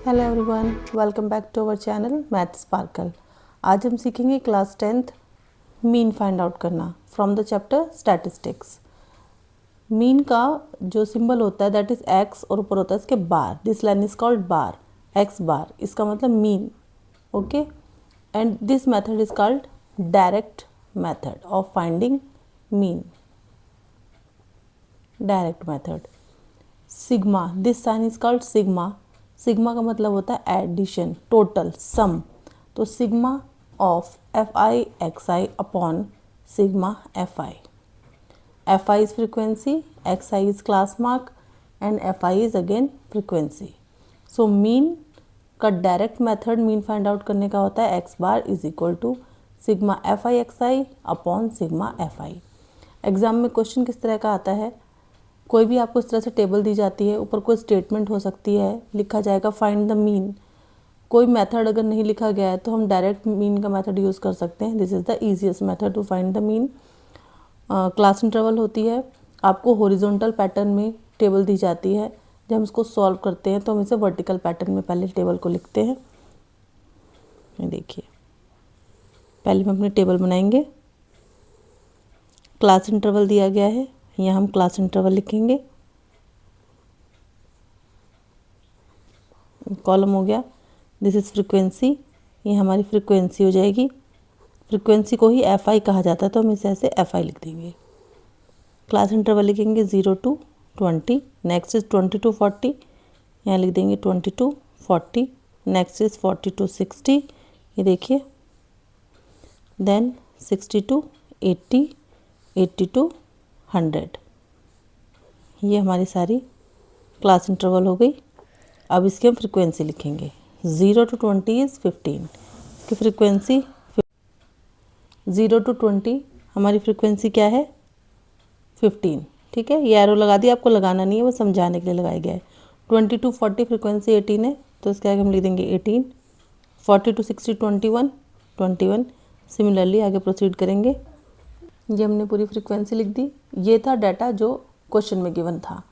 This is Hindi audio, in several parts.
Hello everyone, welcome back to our channel math sparkle. आज हम सीखेंगे class 10th mean find out करना from the chapter statistics. Mean का जो सिंबल होता है दैट इज एक्स और ऊपर होता है इसके bar. This line is called bar, x bar, इसका मतलब mean. Okay, and this method is called direct method of finding mean. Direct method sigma, this sign is called sigma. Sigma का मतलब होता है एडिशन, टोटल, सम। तो sigma of f i x i upon sigma f i. F i is frequency, x i is class mark and f i is again frequency. So mean का direct method mean find out करने का होता है x bar is equal to sigma f i x i upon sigma f i. Exam में क्वेश्चन किस तरह का आता है, कोई भी आपको इस तरह से टेबल दी जाती है, ऊपर कोई स्टेटमेंट हो सकती है, लिखा जाएगा फाइंड द मीन। कोई मेथड अगर नहीं लिखा गया है तो हम डायरेक्ट मीन का मेथड यूज़ कर सकते हैं। This is the easiest method to find the mean. Class interval होती है, आपको हॉरिजॉन्टल पैटर्न में टेबल दी जाती है। जब हम इसको सॉल्व करते हैं तो हम इसे वर्टिकल पैटर्न में पहले टेबल को लिखते हैं। ये देखिए, पहले हम अपनी टेबल बनाएंगे। क्लास इंटरवल दिया गया है, यहाँ हम क्लास इंटरवल लिखेंगे। कॉलम हो गया, दिस इज़ फ्रिक्वेंसी, ये हमारी फ्रिक्वेंसी हो जाएगी। फ्रिक्वेंसी को ही एफ आई कहा जाता है तो हम इसे ऐसे एफ आई लिख देंगे। क्लास इंटरवल लिखेंगे 0 to 20, नेक्स्ट इज 20 to 40, यहाँ लिख देंगे 20 to 40, नेक्स्ट इज 40 to 60, ये देखिए, देन 60 to 80, 80 to 100। ये हमारी सारी क्लास इंटरवल हो गई। अब इसकी हम फ्रिक्वेंसी लिखेंगे। 0 to 20 इज़ 15 की फ्रिक्वेंसी। 0 to 20 हमारी फ्रिक्वेंसी क्या है, 15। ठीक है, ये एरो लगा दिया, आपको लगाना नहीं है, वो समझाने के लिए लगाया गया है। 20 to 40 फ्रिक्वेंसी 18 है, तो इसके आगे हम लिख देंगे 18। 40 to 60 21, 21। सिमिलरली आगे प्रोसीड करेंगे। ये हमने पूरी फ्रिक्वेंसी लिख दी। ये था डाटा जो क्वेश्चन में गिवन था।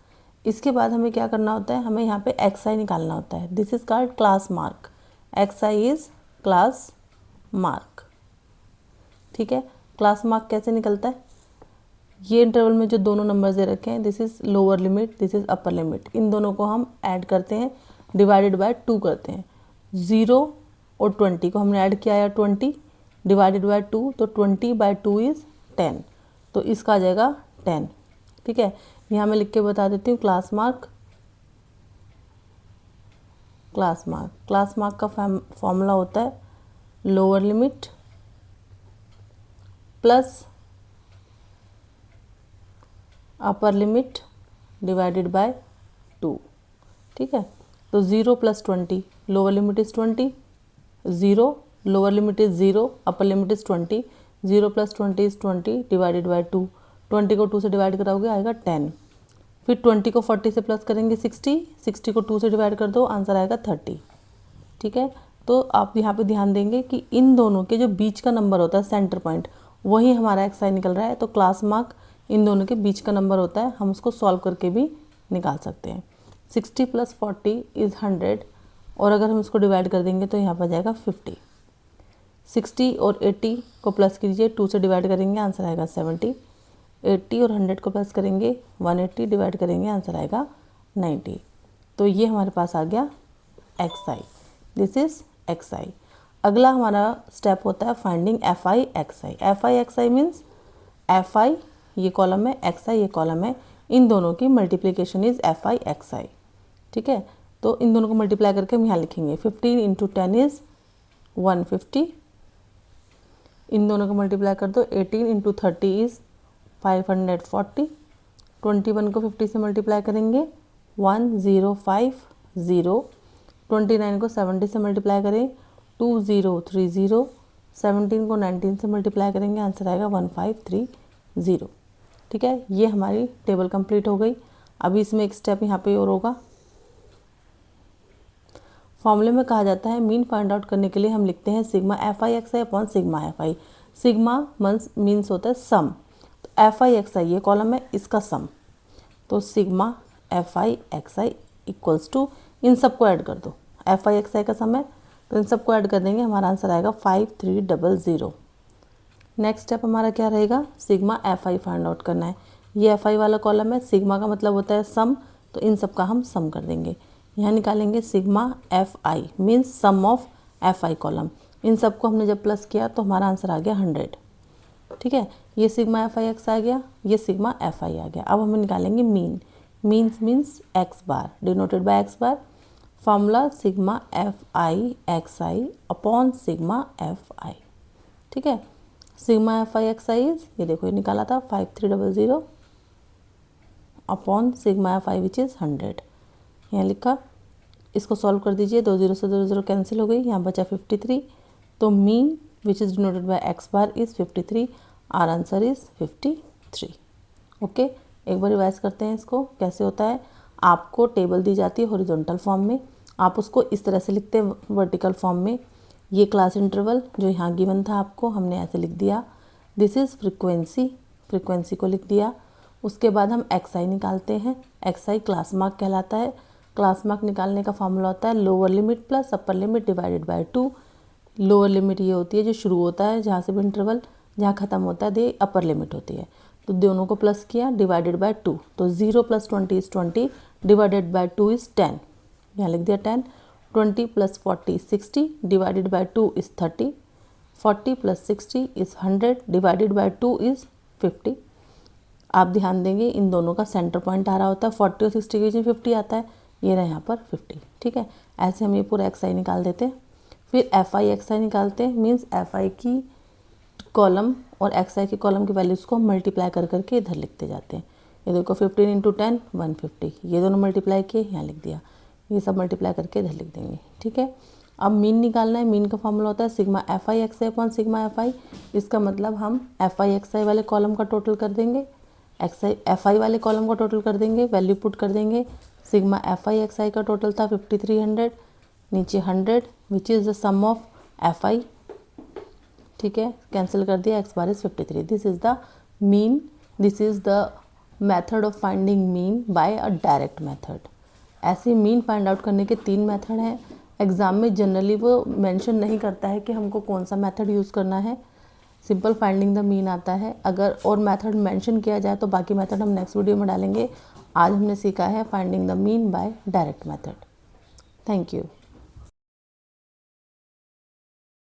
इसके बाद हमें क्या करना होता है, हमें यहाँ पे एक्स आई निकालना होता है। This is called class mark. X i is class mark. ठीक है, क्लास मार्क कैसे निकलता है, ये इंटरवल में जो दोनों नंबर दे रखे हैं, this is lower limit, this is upper limit, इन दोनों को हम ऐड करते हैं, डिवाइडेड बाय 2 करते हैं। 0 और 20 को हमने ऐड किया है 20 डिवाइडेड बाय 2, तो 20/2 इज 10, तो इसका आ जाएगा 10। ठीक है, यहाँ मैं लिख के बता देती हूँ क्लास मार्क। क्लास मार्क का फॉर्मूला होता है lower limit plus upper limit divided by 2। ठीक है, तो 0 + 20, lower limit is 20, 0, lower limit is 0, upper limit is 20, 0 + 20 is 20 divided by 2। 20 को 2 से डिवाइड कराओगे आएगा 10। फिर 20 को 40 से प्लस करेंगे 60, 60 को 2 से डिवाइड कर दो, आंसर आएगा 30। ठीक है, तो आप यहाँ पे ध्यान देंगे कि इन दोनों के जो बीच का नंबर होता है, सेंटर पॉइंट, वही हमारा एक्स आई निकल रहा है। तो क्लास मार्क इन दोनों के बीच का नंबर होता है, हम उसको सॉल्व करके भी निकाल सकते हैं। 60 + 40 इज़ 100, और अगर हम इसको डिवाइड कर देंगे तो यहाँ पर जाएगा 50। 60 और 80 को प्लस कीजिए, 2 से डिवाइड करेंगे, आंसर आएगा 70। 80 और 100 को प्लस करेंगे, 180 डिवाइड करेंगे, आंसर आएगा 90। तो ये हमारे पास आ गया x i. This is x i. अगला हमारा स्टेप होता है finding f i x i. F i x i means f i ये कॉलम है, एक्स आई ये कॉलम है, इन दोनों की multiplication is f i x i. ठीक है, तो इन दोनों को मल्टीप्लाई करके हम यहाँ लिखेंगे 15 × 10 इज 150। इन दोनों को मल्टीप्लाई कर दो, 18 × 30 इज 540। 21 को 50 से मल्टीप्लाई करेंगे 1050। 29 को 70 से मल्टीप्लाई करें 2030। 17 को 19 से मल्टीप्लाई करेंगे, आंसर आएगा 1530। ठीक है, ये हमारी टेबल कंप्लीट हो गई। अभी इसमें एक स्टेप यहाँ पे और होगा। फॉर्मूले में कहा जाता है मीन फाइंड आउट करने के लिए हम लिखते हैं sigma f i x i upon sigma f I. Sigma means होता है सम, तो एफ आई एक्स आई ये कॉलम है, इसका सम, तो sigma f i x i equals to, इन सबको ऐड कर दो, एफ आई एक्स आई का सम है, तो इन सबको ऐड कर देंगे, हमारा आंसर आएगा 5300। नेक्स्ट स्टेप हमारा क्या रहेगा, sigma f I find out करना है। ये एफ आई वाला कॉलम है, सिग्मा का मतलब होता है सम, तो इन सब का हम सम कर देंगे। यहाँ निकालेंगे sigma f i means sum of f i column. इन सबको हमने जब प्लस किया तो हमारा आंसर आ गया 100। ठीक है, ये सिग्मा एफ आई एक्स आ गया, ये सिग्मा एफ आई आ गया। अब हम निकालेंगे mean. Means x bar denoted by x bar. Formula sigma f i x i upon sigma f i. ठीक है, सिग्मा एफ आई एक्स आई ये देखो ये निकाला था 5300 upon sigma f I which is 100। यहाँ लिखा, इसको सॉल्व कर दीजिए, 2 0 से 2 0 कैंसिल हो गई, यहाँ बचा 53। तो mean which is denoted by x bar is 53, our answer is 53। Okay, एक बार रिवाइज करते हैं इसको कैसे होता है। आपको टेबल दी जाती है हॉरिजॉन्टल फॉर्म में, आप उसको इस तरह से लिखते हैं वर्टिकल फॉर्म में। ये क्लास इंटरवल जो यहाँ गिवन था आपको, हमने ऐसे लिख दिया, दिस इज़ फ्रीक्वेंसी, फ्रीक्वेंसी को लिख दिया। उसके बाद हम एक्स आई निकालते हैं, एक्स आई क्लास मार्क कहलाता है। क्लास मार्क निकालने का फॉर्मूला होता है lower limit plus upper limit divided by 2। Lower limit ये होती है जो शुरू होता है जहाँ से भी इंटरवल, जहाँ ख़त्म होता है दे अपर लिमिट होती है। तो दोनों को प्लस किया डिवाइडेड बाय 2, तो 0 + 20 इज़ 20 डिवाइडेड बाय 2 इज़ 10। यहाँ लिख दिया 10। 20 + 40 60 divided by 2 is 30। 40 + 60 is 100 divided by 2 is 50। आप ध्यान देंगे इन दोनों का सेंटर पॉइंट आ रहा होता है, 40 और 60 के बीच में 50 आता है, ये रहा यहाँ पर 50। ठीक है, ऐसे हम ये पूरा एक्स आई निकाल देते हैं। फिर एफ आई एक्स आई निकालते हैं, मीन्स एफ आई की कॉलम और एक्स आई के कॉलम की वैल्यूज़ को हम मल्टीप्लाई कर करके इधर लिखते जाते हैं। ये देखो 15 × 10 150, ये दोनों मल्टीप्लाई किए, यहाँ लिख दिया, ये सब मल्टीप्लाई करके इधर लिख देंगे। ठीक है, अब मीन निकालना है। मीन का फॉर्मूला होता है sigma f i x i upon sigma f आई। इसका मतलब हम एफ आई एक्स आई वाले कॉलम का टोटल कर देंगे, एक्स आई एफ आई वाले कॉलम का टोटल कर देंगे, वैल्यू पुट कर देंगे। Sigma f i x i का टोटल था 5300, नीचे 100 which is the sum of f i. ठीक है, कैंसिल कर दिया, x bar is 53। This is the mean, this is the method of finding mean by a direct method. ऐसे मीन फाइंड आउट करने के 3 मेथड हैं। एग्ज़ाम में जनरली वो मेंशन नहीं करता है कि हमको कौन सा मेथड यूज़ करना है, सिंपल फाइंडिंग द मीन आता है। अगर और मेथड मेंशन किया जाए तो बाकी मेथड हम नेक्स्ट वीडियो में डालेंगे। आज हमने सीखा है finding the mean by direct method. Thank you.